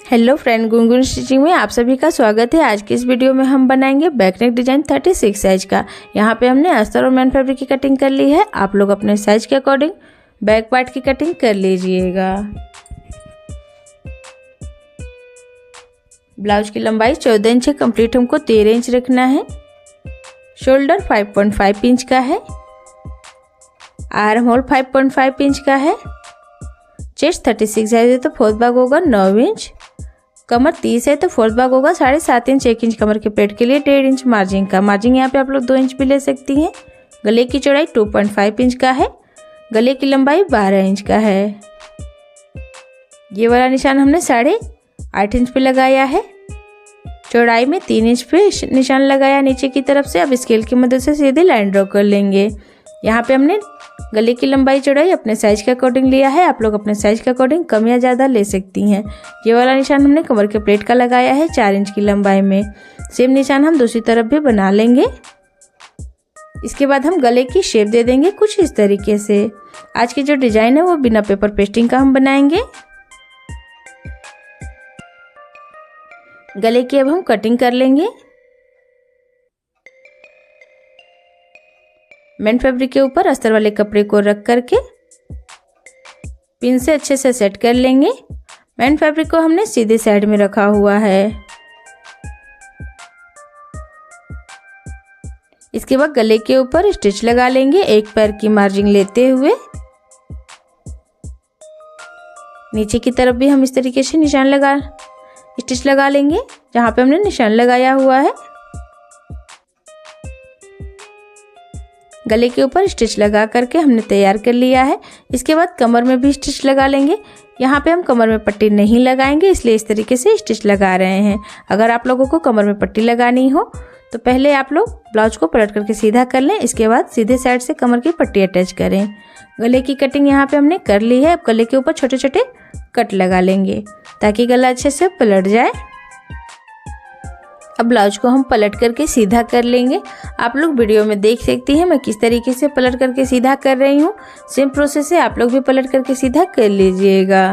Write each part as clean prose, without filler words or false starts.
Hello friend, Gungun stitching में आप सभी का स्वागत है। आज की इस वीडियो में हम बनाएंगे बैक नेक डिजाइन 36 साइज का। यहाँ पे हमने अस्तर और मैन फैब्रिक की कटिंग कर ली है। आप लोग अपने साइज के अकॉर्डिंग बैक पार्ट की कटिंग कर लीजिएगा। ब्लाउज की लंबाई 14 इंच है, कंप्लीट हमको 13 इंच रखना है। शोल्डर 5.5 इंच का है। आर्म होल 5.5 इंच का है। चेस्ट 36 है तो फोर्थ भाग होगा 9 इंच। कमर 30 है तो फोर्थ भाग होगा 7.5 इंच। 1 इंच कमर के प्लेट के लिए 1.5 इंच मार्जिन का। मार्जिन यहाँ पे आप लोग 2 इंच भी ले सकती हैं। गले की चौड़ाई 2.5 इंच का है। गले की लंबाई 12 इंच का है। ये वाला निशान हमने 8.5 इंच पे लगाया है। चौड़ाई में 3 इंच पे निशान लगाया नीचे की तरफ से। अब स्केल की मदद से सीधी लाइन ड्रॉ कर लेंगे। यहाँ पे हमने गले की लंबाई चौड़ाई अपने साइज के अकॉर्डिंग लिया है। आप लोग अपने साइज के अकॉर्डिंग कम या ज़्यादा ले सकती हैं। ये वाला निशान हमने कमर के प्लेट का लगाया है 4 इंच की लंबाई में। सेम निशान हम दूसरी तरफ भी बना लेंगे। इसके बाद हम गले की शेप दे देंगे कुछ इस तरीके से। आज की जो डिजाइन है वो बिना पेपर पेस्टिंग का हम बनाएंगे। गले की अब हम कटिंग कर लेंगे। मैन फैब्रिक के ऊपर अस्तर वाले कपड़े को रख करके पिन से अच्छे से सेट कर लेंगे। मैन फैब्रिक को हमने सीधे साइड में रखा हुआ है। इसके बाद गले के ऊपर स्टिच लगा लेंगे, एक पैर की मार्जिन लेते हुए। नीचे की तरफ भी हम इस तरीके से स्टिच लगा लेंगे जहां पे हमने निशान लगाया हुआ है। गले के ऊपर स्टिच लगा करके हमने तैयार कर लिया है। इसके बाद कमर में भी स्टिच लगा लेंगे। यहाँ पे हम कमर में पट्टी नहीं लगाएंगे, इसलिए इस तरीके से स्टिच लगा रहे हैं। अगर आप लोगों को कमर में पट्टी लगानी हो तो पहले आप लोग ब्लाउज को पलट करके सीधा कर लें। इसके बाद सीधे साइड से कमर की पट्टी अटैच करें। गले की कटिंग यहाँ पे हमने कर ली है। अब गले के ऊपर छोटे छोटे कट लगा लेंगे ताकि गला अच्छे से पलट जाए। अब ब्लाउज को हम पलट करके सीधा कर लेंगे। आप लोग वीडियो में देख सकती हैं मैं किस तरीके से पलट करके सीधा कर रही हूँ। सेम प्रोसेस है, आप लोग भी पलट करके सीधा कर लीजिएगा।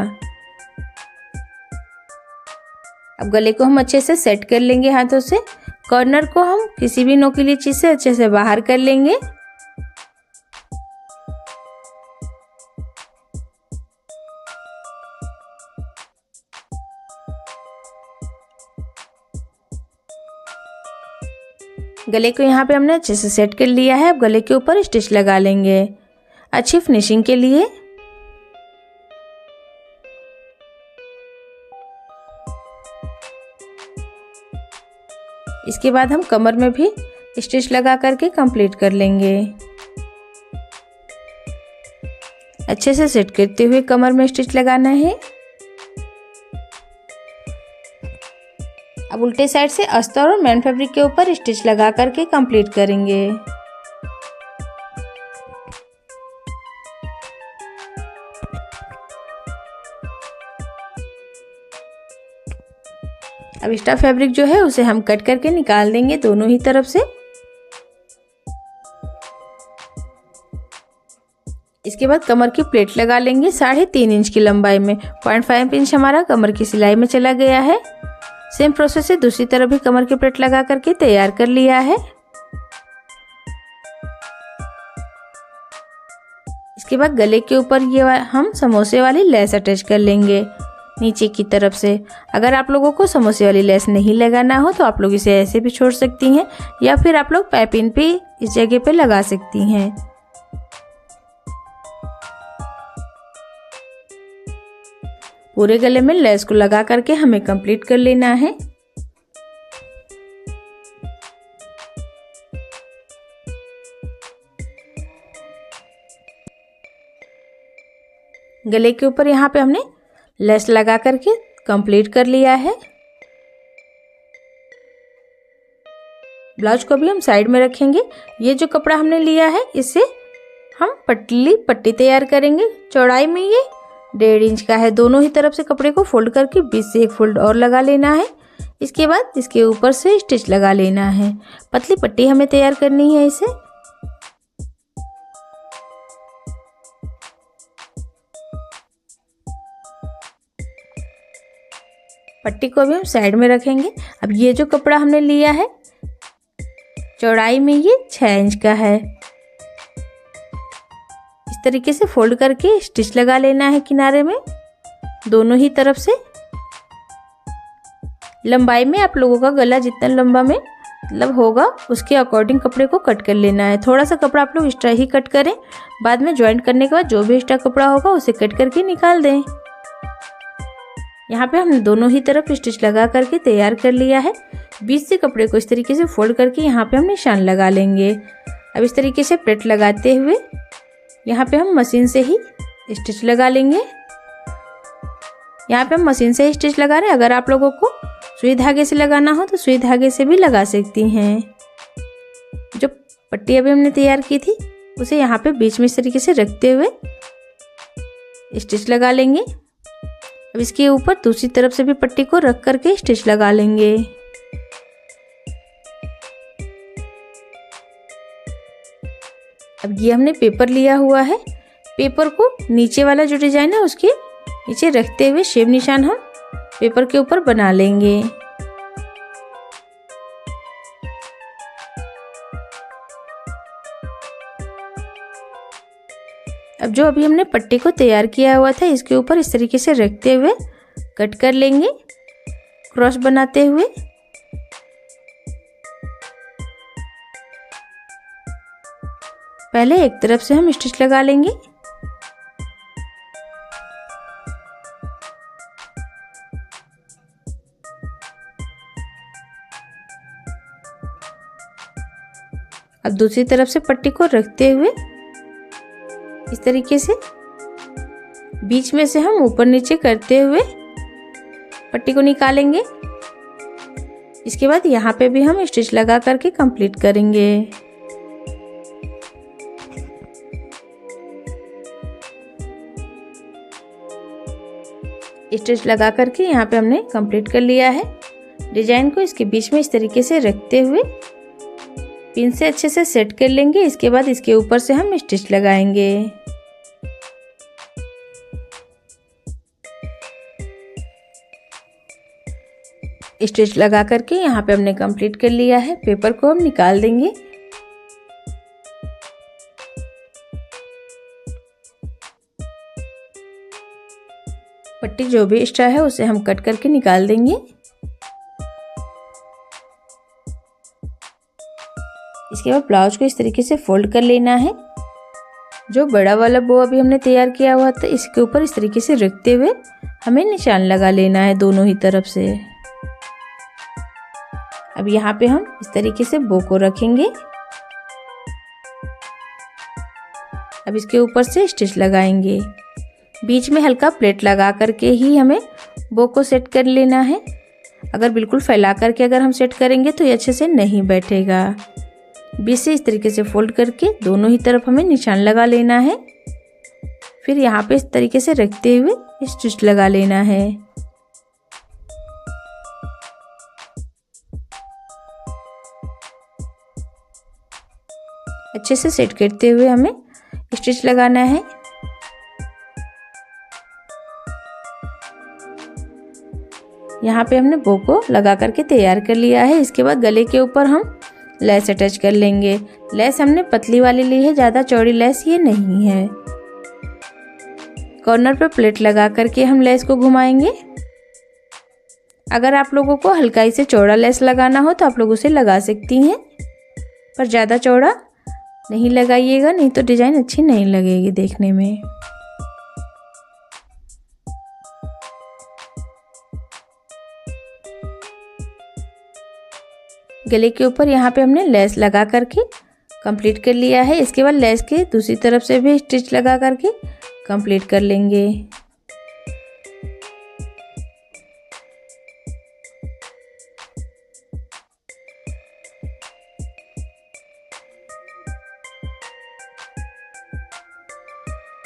अब गले को हम अच्छे से सेट कर लेंगे हाथों से। कॉर्नर को हम किसी भी नोकीली चीज से अच्छे से बाहर कर लेंगे। गले को यहाँ पे हमने अच्छे से सेट कर लिया है। अब गले के ऊपर स्टिच लगा लेंगे अच्छी फिनिशिंग के लिए। इसके बाद हम कमर में भी स्टिच लगा करके कंप्लीट कर लेंगे। अच्छे से सेट करते हुए कमर में स्टिच लगाना है। अब उल्टे साइड से अस्तर और मैन फैब्रिक के ऊपर स्टिच लगा करके कंप्लीट करेंगे। अब एक्स्ट्रा फैब्रिक जो है उसे हम कट करके निकाल देंगे दोनों ही तरफ से। इसके बाद कमर की प्लेट लगा लेंगे 3.5 इंच की लंबाई में। 0.5 इंच हमारा कमर की सिलाई में चला गया है। सेम प्रोसेस से दूसरी तरफ भी कमर की प्लेट लगा करके तैयार कर लिया है। इसके बाद गले के ऊपर ये हम समोसे वाली लेस अटैच कर लेंगे नीचे की तरफ से। अगर आप लोगों को समोसे वाली लेस नहीं लगाना हो तो आप लोग इसे ऐसे भी छोड़ सकती हैं या फिर आप लोग पाइपिंग पे इस जगह पे लगा सकती हैं। पूरे गले में लेस को लगा करके हमें कंप्लीट कर लेना है। गले के ऊपर यहाँ पे हमने लेस लगा करके कंप्लीट कर लिया है। ब्लाउज को भी हम साइड में रखेंगे। ये जो कपड़ा हमने लिया है इससे हम पट्टी तैयार करेंगे। चौड़ाई में ये 1.5 इंच का है। दोनों ही तरफ से कपड़े को फोल्ड करके बीच से एक फोल्ड और लगा लेना है। इसके बाद इसके ऊपर से स्टिच लगा लेना है। पतली पट्टी हमें तैयार करनी है इसे। पट्टी को भी हम साइड में रखेंगे। अब ये जो कपड़ा हमने लिया है चौड़ाई में ये 6 इंच का है। इस तरीके से फोल्ड करके स्टिच लगा लेना है किनारे में दोनों ही तरफ से। लंबाई में आप लोगों का गला जितना लंबा में मतलब होगा उसके अकॉर्डिंग कपड़े को कट कर लेना है। थोड़ा सा कपड़ा आप लोग एक्स्ट्रा ही कट करें, बाद में ज्वाइंट करने के बाद जो भी एक्स्ट्रा कपड़ा होगा उसे कट करके निकाल दें। यहाँ पे हमने दोनों ही तरफ स्टिच लगा करके तैयार कर लिया है। बीच से कपड़े को इस तरीके से फोल्ड करके यहाँ पे हम निशान लगा लेंगे। अब इस तरीके से प्लेट लगाते हुए यहाँ पे हम मशीन से ही स्टिच लगा लेंगे। यहाँ पे हम मशीन से ही स्टिच लगा रहे हैं। अगर आप लोगों को सुई धागे से लगाना हो तो सुई धागे से भी लगा सकती हैं। जो पट्टी अभी हमने तैयार की थी उसे यहाँ पे बीच में इस तरीके से रखते हुए स्टिच लगा लेंगे। अब इसके ऊपर दूसरी तरफ से भी पट्टी को रख करके स्टिच लगा लेंगे। अब ये हमने पेपर लिया हुआ है। पेपर को नीचे वाला जो डिजाइन है उसके नीचे रखते हुए शेप निशान हम पेपर के ऊपर बना लेंगे। अब जो अभी हमने पट्टी को तैयार किया हुआ था इसके ऊपर इस तरीके से रखते हुए कट कर लेंगे क्रॉस बनाते हुए। पहले एक तरफ से हम स्टिच लगा लेंगे। अब दूसरी तरफ से पट्टी को रखते हुए इस तरीके से बीच में से हम ऊपर नीचे करते हुए पट्टी को निकालेंगे। इसके बाद यहाँ पे भी हम स्टिच लगा करके कंप्लीट करेंगे। स्टिच लगा करके यहाँ पे हमने कंप्लीट कर लिया है। डिजाइन को इसके बीच में इस तरीके से रखते हुए पिन से अच्छे से सेट कर लेंगे। इसके बाद इसके ऊपर से हम स्टिच लगाएंगे। स्टिच लगा करके यहाँ पे हमने कंप्लीट कर लिया है। पेपर को हम निकाल देंगे। पट्टी जो भी एक्स्ट्रा है उसे हम कट करके निकाल देंगे। इसके बाद ब्लाउज को इस तरीके से फोल्ड कर लेना है। जो बड़ा वाला बो अभी हमने तैयार किया हुआ था इसके ऊपर इस तरीके से रखते हुए हमें निशान लगा लेना है दोनों ही तरफ से। अब यहाँ पे हम इस तरीके से बो को रखेंगे। अब इसके ऊपर से स्टिच लगाएंगे। बीच में हल्का प्लेट लगा करके ही हमें बो को सेट कर लेना है। अगर बिल्कुल फैला करके अगर हम सेट करेंगे तो ये अच्छे से नहीं बैठेगा। बीच से इस तरीके से फोल्ड करके दोनों ही तरफ हमें निशान लगा लेना है। फिर यहाँ पे इस तरीके से रखते हुए स्टिच लगा लेना है। अच्छे से सेट करते हुए हमें स्टिच लगाना है। यहाँ पे हमने बो को लगा करके तैयार कर लिया है। इसके बाद गले के ऊपर हम लेस अटैच कर लेंगे। लेस हमने पतली वाली ली है, ज़्यादा चौड़ी लेस ये नहीं है। कॉर्नर पे प्लेट लगा करके हम लेस को घुमाएंगे। अगर आप लोगों को हल्का से चौड़ा लेस लगाना हो तो आप लोग उसे लगा सकती हैं, पर ज़्यादा चौड़ा नहीं लगाइएगा, नहीं तो डिज़ाइन अच्छी नहीं लगेगी देखने में। गले के ऊपर यहाँ पे हमने लेस लगा करके कंप्लीट कर लिया है। इसके बाद लेस के दूसरी तरफ से भी स्टिच लगा करके कंप्लीट कर लेंगे।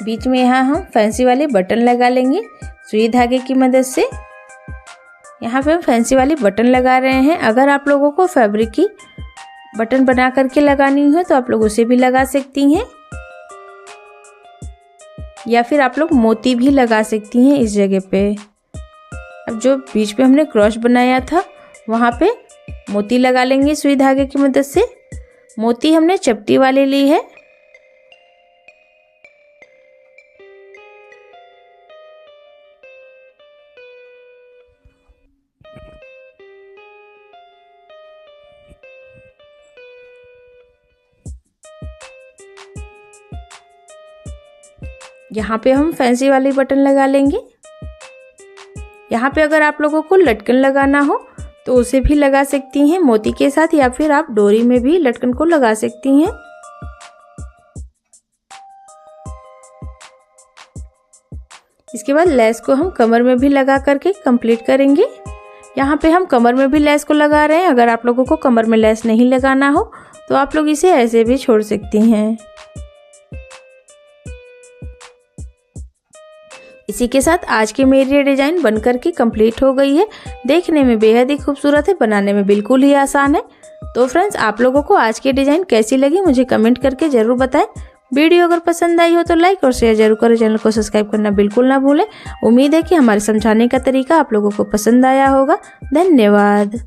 बीच में यहाँ हम फैंसी वाले बटन लगा लेंगे सुई धागे की मदद से। यहाँ पे हम फैंसी वाली बटन लगा रहे हैं। अगर आप लोगों को फैब्रिक की बटन बना करके लगानी हो तो आप लोग उसे भी लगा सकती हैं, या फिर आप लोग मोती भी लगा सकती हैं इस जगह पे। अब जो बीच में हमने क्रॉस बनाया था वहाँ पे मोती लगा लेंगे सुई धागे की मदद से। मोती हमने चपटी वाली ली है। यहाँ पे हम फैंसी वाली बटन लगा लेंगे। यहाँ पे अगर आप लोगों को लटकन लगाना हो तो उसे भी लगा सकती हैं मोती के साथ, या फिर आप डोरी में भी लटकन को लगा सकती हैं। इसके बाद लेस को हम कमर में भी लगा करके कंप्लीट करेंगे। यहाँ पे हम कमर में भी लेस को लगा रहे हैं। अगर आप लोगों को कमर में लेस नहीं लगाना हो तो आप लोग इसे ऐसे भी छोड़ सकती हैं। इसी के साथ आज की मेरी ये डिज़ाइन बनकर के कंप्लीट हो गई है। देखने में बेहद ही खूबसूरत है, बनाने में बिल्कुल ही आसान है। तो फ्रेंड्स, आप लोगों को आज की डिज़ाइन कैसी लगी मुझे कमेंट करके ज़रूर बताएं। वीडियो अगर पसंद आई हो तो लाइक और शेयर जरूर करें। चैनल को सब्सक्राइब करना बिल्कुल ना भूलें। उम्मीद है कि हमारे समझाने का तरीका आप लोगों को पसंद आया होगा। धन्यवाद।